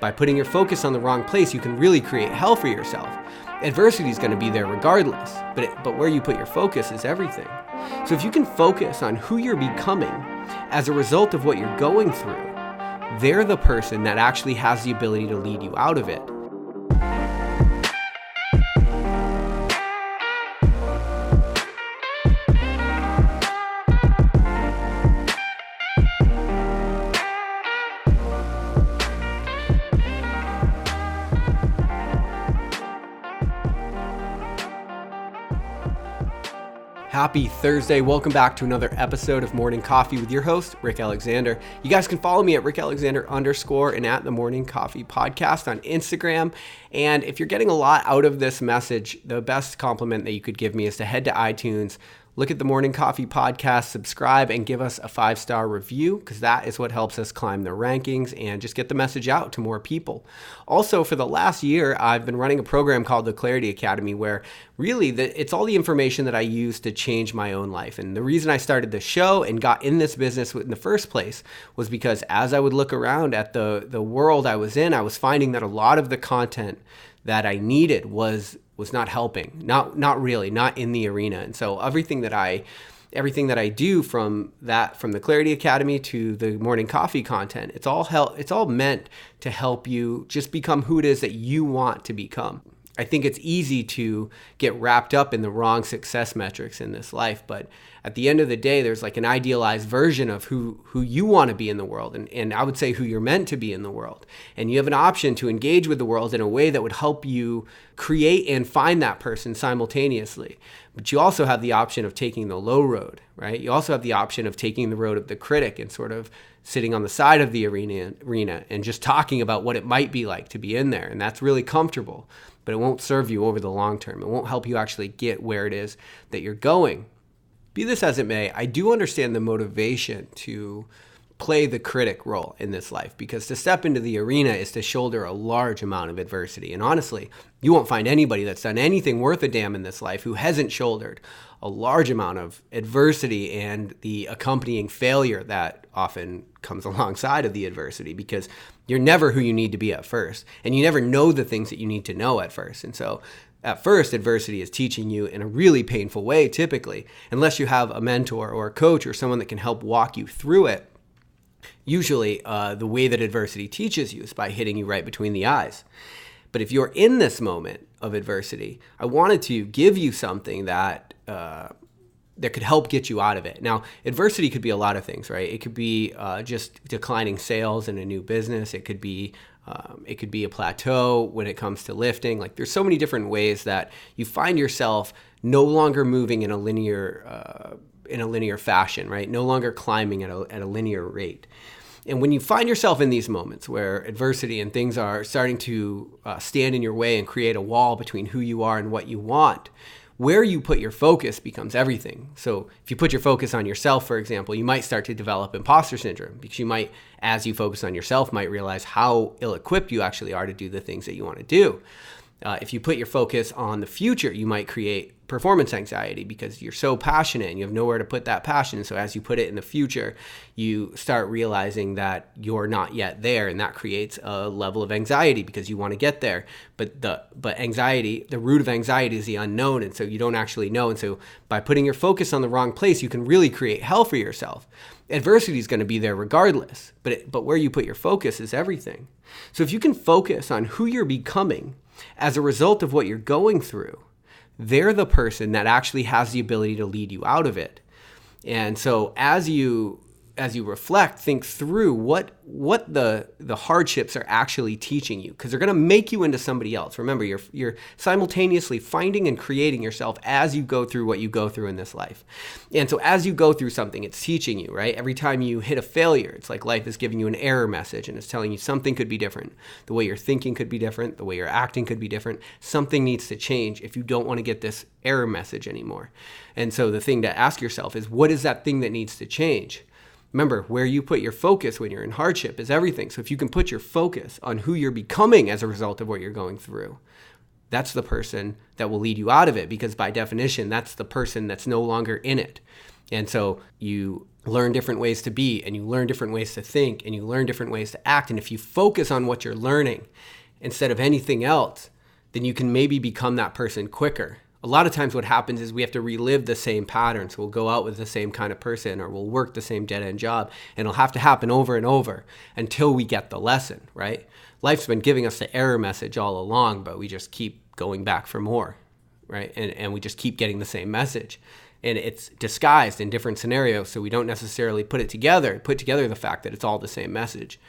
by putting your focus on the wrong place, you can really create hell for yourself. Adversity is going to be there regardless, but where you put your focus is everything. So if you can focus on who you're becoming as a result of what you're going through, they're the person that actually has the ability to lead you out of it. Happy Thursday. Welcome back to another episode of Morning Coffee with your host, Rick Alexander. You guys can follow me at @RickAlexander_ and at the Morning Coffee Podcast on Instagram. And if you're getting a lot out of this message, the best compliment that you could give me is to head to iTunes, look at the Morning Coffee Podcast, subscribe, and give us a 5-star review, because that is what helps us climb the rankings and just get the message out to more people. Also, for the last year, I've been running a program called the Clarity Academy, where really it's all the information that I use to change my own life. And the reason I started the show and got in this business in the first place was because as I would look around at the world I was in, I was finding that a lot of the content that I needed was not helping, not really, not in the arena. And so everything that I do from the Clarity Academy to the Morning Coffee content, it's all meant to help you just become who it is that you want to become. I think it's easy to get wrapped up in the wrong success metrics in this life, but at the end of the day, there's like an idealized version of who you want to be in the world, and I would say who you're meant to be in the world. And you have an option to engage with the world in a way that would help you create and find that person simultaneously. But you also have the option of taking the low road, right? You also have the option of taking the road of the critic and sort of sitting on the side of the arena and just talking about what it might be like to be in there. And that's really comfortable, but it won't serve you over the long term. It won't help you actually get where it is that you're going. Be this as it may, I do understand the motivation to play the critic role in this life, because to step into the arena is to shoulder a large amount of adversity. And honestly, you won't find anybody that's done anything worth a damn in this life who hasn't shouldered a large amount of adversity and the accompanying failure that often comes alongside of the adversity, because you're never who you need to be at first, and you never know the things that you need to know at first. And so at first, adversity is teaching you in a really painful way, typically, unless you have a mentor or a coach or someone that can help walk you through it. Usually, the way that adversity teaches you is by hitting you right between the eyes. But if you're in this moment of adversity, I wanted to give you something that could help get you out of it. Now, adversity could be a lot of things, right? It could be just declining sales in a new business. It could be a plateau when it comes to lifting. Like, there's so many different ways that you find yourself no longer moving in a linear fashion, right? No longer climbing at a linear rate. And when you find yourself in these moments where adversity and things are starting to stand in your way and create a wall between who you are and what you want, where you put your focus becomes everything. So if you put your focus on yourself, for example, you might start to develop imposter syndrome, because you might, as you focus on yourself, might realize how ill-equipped you actually are to do the things that you want to do. If you put your focus on the future, you might create performance anxiety, because you're so passionate and you have nowhere to put that passion. So as you put it in the future, you start realizing that you're not yet there, and that creates a level of anxiety because you want to get there. But anxiety, the root of anxiety is the unknown, and so you don't actually know. And so by putting your focus on the wrong place, you can really create hell for yourself. Adversity is going to be there regardless, but where you put your focus is everything. So if you can focus on who you're becoming as a result of what you're going through, they're the person that actually has the ability to lead you out of it. And so as you reflect, think through what the hardships are actually teaching you, because they're going to make you into somebody else. Remember, you're simultaneously finding and creating yourself as you go through what you go through in this life. And so as you go through something, it's teaching you, right? Every time you hit a failure, it's like life is giving you an error message, and it's telling you something could be different. The way you're thinking could be different. The way you're acting could be different. Something needs to change if you don't want to get this error message anymore. And so the thing to ask yourself is, what is that thing that needs to change? Remember, where you put your focus when you're in hardship is everything. So if you can put your focus on who you're becoming as a result of what you're going through, that's the person that will lead you out of it, because by definition, that's the person that's no longer in it. And so you learn different ways to be, and you learn different ways to think, and you learn different ways to act. And if you focus on what you're learning instead of anything else, then you can maybe become that person quicker. A lot of times what happens is we have to relive the same patterns. We'll go out with the same kind of person, or we'll work the same dead-end job, and it'll have to happen over and over until we get the lesson, right? Life's been giving us the error message all along, but we just keep going back for more, right? And we just keep getting the same message. And it's disguised in different scenarios, so we don't necessarily put together the fact that it's all the same message.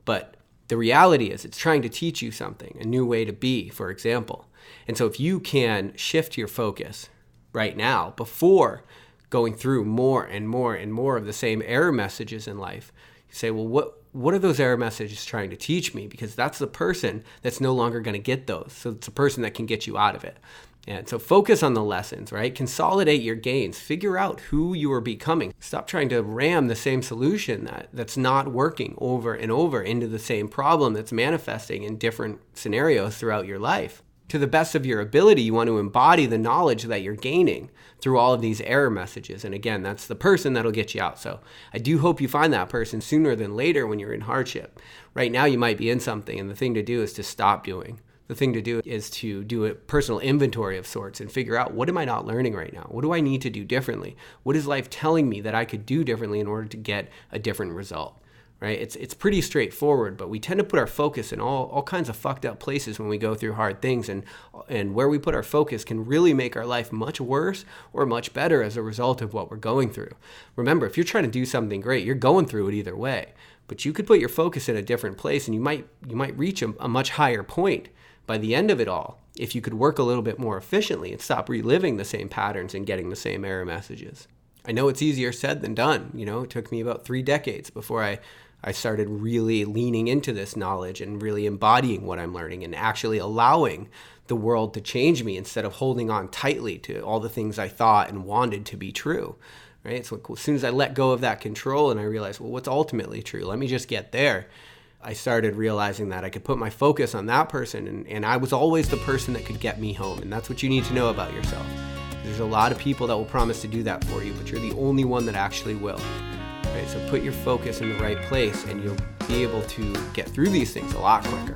But the reality is it's trying to teach you something, a new way to be, for example. And so if you can shift your focus right now before going through more and more and more of the same error messages in life, you say, well, what are those error messages trying to teach me? Because that's the person that's no longer going to get those. So it's a person that can get you out of it. And so focus on the lessons, right? Consolidate your gains. Figure out who you are becoming. Stop trying to ram the same solution that's not working over and over into the same problem that's manifesting in different scenarios throughout your life. To the best of your ability, you want to embody the knowledge that you're gaining through all of these error messages. And again, that's the person that'll get you out. So I do hope you find that person sooner than later when you're in hardship. Right now, you might be in something, and the thing to do is to stop doing. The thing to do is to do a personal inventory of sorts and figure out, what am I not learning right now? What do I need to do differently? What is life telling me that I could do differently in order to get a different result? Right? It's pretty straightforward, but we tend to put our focus in all kinds of fucked up places when we go through hard things, and where we put our focus can really make our life much worse or much better as a result of what we're going through. Remember, if you're trying to do something great, you're going through it either way, but you could put your focus in a different place, and you might reach a much higher point by the end of it all if you could work a little bit more efficiently and stop reliving the same patterns and getting the same error messages. I know it's easier said than done. It took me about 3 decades before I started really leaning into this knowledge and really embodying what I'm learning and actually allowing the world to change me instead of holding on tightly to all the things I thought and wanted to be true, right? So as soon as I let go of that control and I realized, well, what's ultimately true? Let me just get there. I started realizing that I could put my focus on that person, and I was always the person that could get me home. And that's what you need to know about yourself. There's a lot of people that will promise to do that for you, but you're the only one that actually will. Right, so put your focus in the right place and you'll be able to get through these things a lot quicker.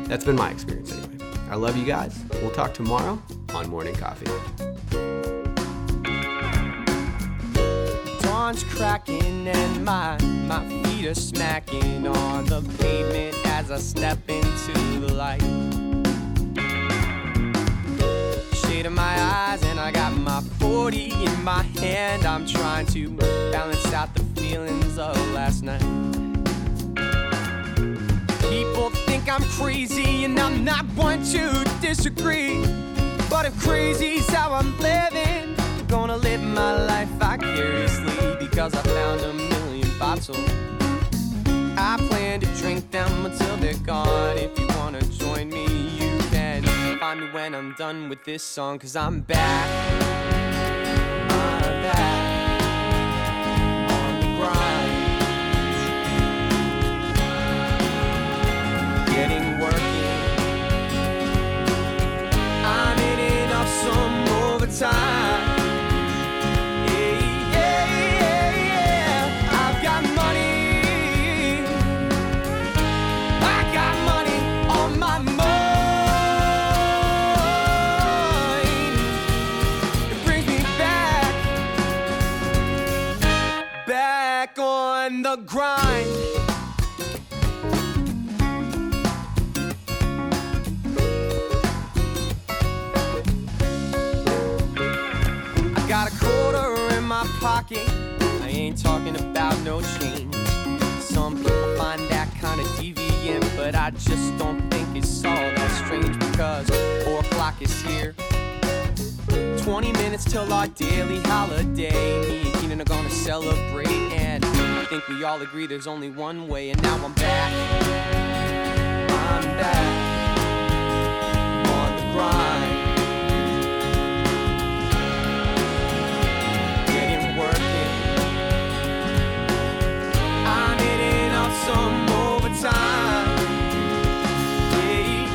That's been my experience anyway. I love you guys. We'll talk tomorrow on Morning Coffee. Dawn's cracking and my feet are smacking on the pavement as I step into the light. Shade in my eyes and I got my 40 in my hand. I'm trying to balance out the feelings of last night. People think I'm crazy and I'm not one to disagree, but if crazy's how I'm living, I'm gonna live my life vicariously, because I found a million bottles. I plan to drink them until they're gone. If you wanna join me, you can find me when I'm done with this song, 'cause I'm back. I'm back. Getting working, I'm eating up some overtime. Yeah. I've got money. I got money on my mind. It brings me back on the grind. Got a quarter in my pocket, I ain't talking about no change. Some people find that kind of deviant, but I just don't think it's all that strange, because 4 o'clock is here. 20 minutes till our daily holiday. Me and Keenan are gonna celebrate, and I think we all agree there's only one way, and now I'm back. I'm back on the grind. Some overtime.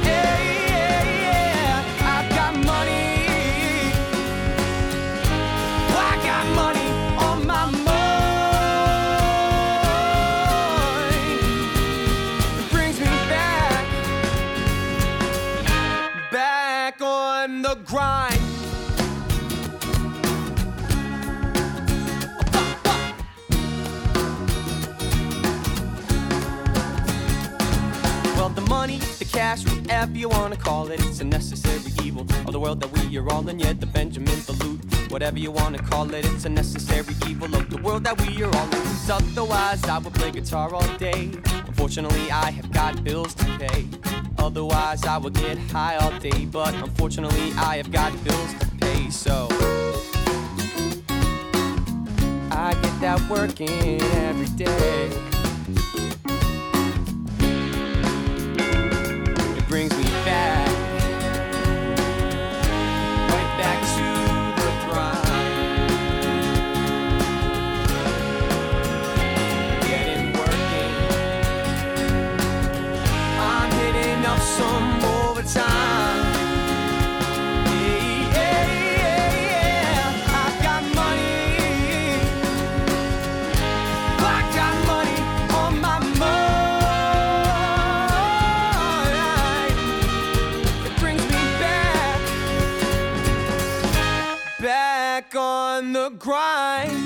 Yeah. I've got money. I got money on my mind. on the grind. Well, the money, the cash, whatever you want to call it, it's a necessary evil of the world that we are all in. Yeah, the Benjamin, the loot, whatever you want to call it, it's a necessary evil of the world that we are all in. 'Cause otherwise I would play guitar all day. Unfortunately, I have got bills to pay. Otherwise I would get high all day. But unfortunately, I have got bills to pay. So I get that working every day. It brings me back, right back to the grind. Getting working, I'm hitting up some overtime. Yeah, yeah, yeah. I've got money, I got money on my mind. It brings me back on the grind.